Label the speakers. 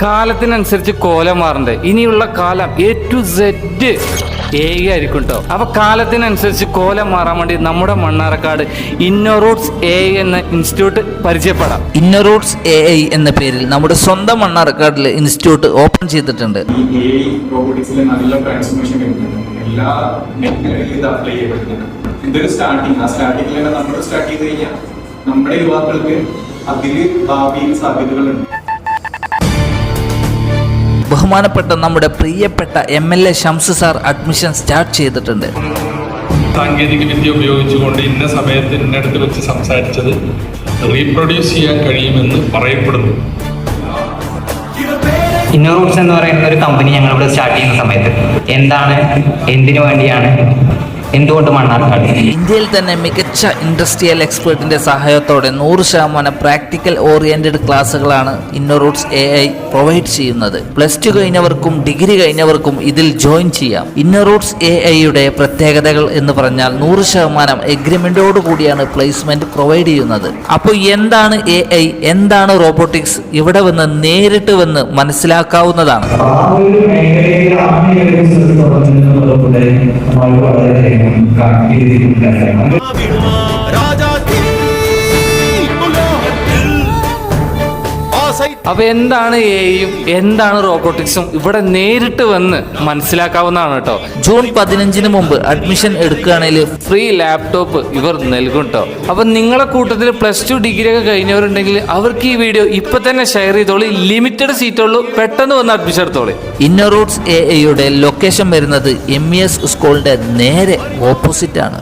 Speaker 1: കാലത്തിനനുസരിച്ച് കോലം മാറണ്ടേ. ഇനിയുള്ള കാലം A to Z ആയിരിക്കും കേട്ടോ. അപ്പൊ കാലത്തിനനുസരിച്ച് കോലം മാറാൻ വേണ്ടി നമ്മുടെ മണ്ണാർക്കാട് ഇന്നോറൂട്ട്സ് AI എന്ന ഇൻസ്റ്റിറ്റ്യൂട്ട് പരിചയപ്പെടാം.
Speaker 2: ഇന്നോറൂട്ട്സ് AI എന്ന പേരിൽ നമ്മുടെ സ്വന്തം മണ്ണാർക്കാടിൽ ഇൻസ്റ്റിറ്റ്യൂട്ട് ഓപ്പൺ ചെയ്തിട്ടുണ്ട്.
Speaker 3: നല്ല ട്രാൻസ്ഫോർമേഷൻ എല്ലാ മേഖലകളിലും അപ്ലൈ ചെയ്യപ്പെടുന്നുണ്ട്. ഇതൊരു സ്റ്റാർട്ടിങ് നമ്മൾ സ്റ്റാർട്ട് ചെയ്ത് കഴിഞ്ഞാൽ നമ്മുടെ യുവാക്കൾക്ക് അതിൽ ഭാവിയിൽ സാധ്യതകളുണ്ട്.
Speaker 2: ബഹുമാനപ്പെട്ട നമ്മുടെ പ്രിയപ്പെട്ട MLA Shams sir admission start ചെയ്തിട്ടുണ്ട്.
Speaker 4: സാങ്കേതിക വിദ്യ ഉപയോഗിച്ചുകൊണ്ട് ഇന്ന സമയത്ത് ഇന്നടുത്ത് വെച്ച് സംസാരിച്ചത് റീപ്രൊഡ്യൂസ് ചെയ്യാൻ കഴിയുമെന്ന് പറയപ്പെടുന്നു.
Speaker 5: ഇന്നോറൂട്ട്സ് എന്ന് പറയുന്ന ഒരു കമ്പനി ഞങ്ങളിവിടെ സ്റ്റാർട്ട് ചെയ്യുന്ന സമയത്ത് എന്താണ്, എന്തിനു വേണ്ടിയാണ്, എന്തുകൊണ്ട് മണ്ണാർക്കാട്?
Speaker 2: ഇന്ത്യയിൽ തന്നെ മികച്ച ഇൻഡസ്ട്രിയൽ എക്സ്പേർട്ടിന്റെ സഹായത്തോടെ 100% പ്രാക്ടിക്കൽ ഓറിയന്റഡ് ക്ലാസ്സുകളാണ് ഇന്നോറൂട്ട്സ് AI പ്രൊവൈഡ് ചെയ്യുന്നത്. +2 കഴിഞ്ഞവർക്കും ഡിഗ്രി കഴിഞ്ഞവർക്കും ഇതിൽ ജോയിൻ ചെയ്യാം. ഇന്നോറൂട്ട്സ് AIയുടെ പ്രത്യേകതകൾ എന്ന് പറഞ്ഞാൽ 100% എഗ്രിമെന്റോട് കൂടിയാണ് പ്ലേസ്മെന്റ് പ്രൊവൈഡ് ചെയ്യുന്നത്. അപ്പോൾ എന്താണ് AI, എന്താണ് റോബോട്ടിക്സ്, ഇവിടെ വന്ന് നേരിട്ട് വന്ന് മനസ്സിലാക്കാവുന്നതാണ്.
Speaker 1: അപ്പൊ എന്താണ് AI-യും എന്താണ് റോബോട്ടിക്സും ഇവിടെ നേരിട്ട് വന്ന് മനസ്സിലാക്കാവുന്നതാണ് കേട്ടോ.
Speaker 2: ജൂൺ 15 മുമ്പ് അഡ്മിഷൻ എടുക്കുകയാണെങ്കിൽ
Speaker 1: ഫ്രീ ലാപ്ടോപ്പ് ഇവർ നൽകും കേട്ടോ. അപ്പൊ നിങ്ങളെ കൂട്ടത്തിൽ +2 ഡിഗ്രി ഒക്കെ കഴിഞ്ഞവരുണ്ടെങ്കിൽ അവർക്ക് ഈ വീഡിയോ ഇപ്പൊ തന്നെ ഷെയർ ചെയ്തോളി. ലിമിറ്റഡ് സീറ്റുള്ളൂ, പെട്ടെന്ന് വന്ന് അഡ്മിഷൻ എടുത്തോളി.
Speaker 2: ഇന്നോറൂട്ട്സ് AIയുടെ ലൊക്കേഷൻ വരുന്നത് MES സ്കൂളിന്റെ നേരെ ഓപ്പോസിറ്റ് ആണ്.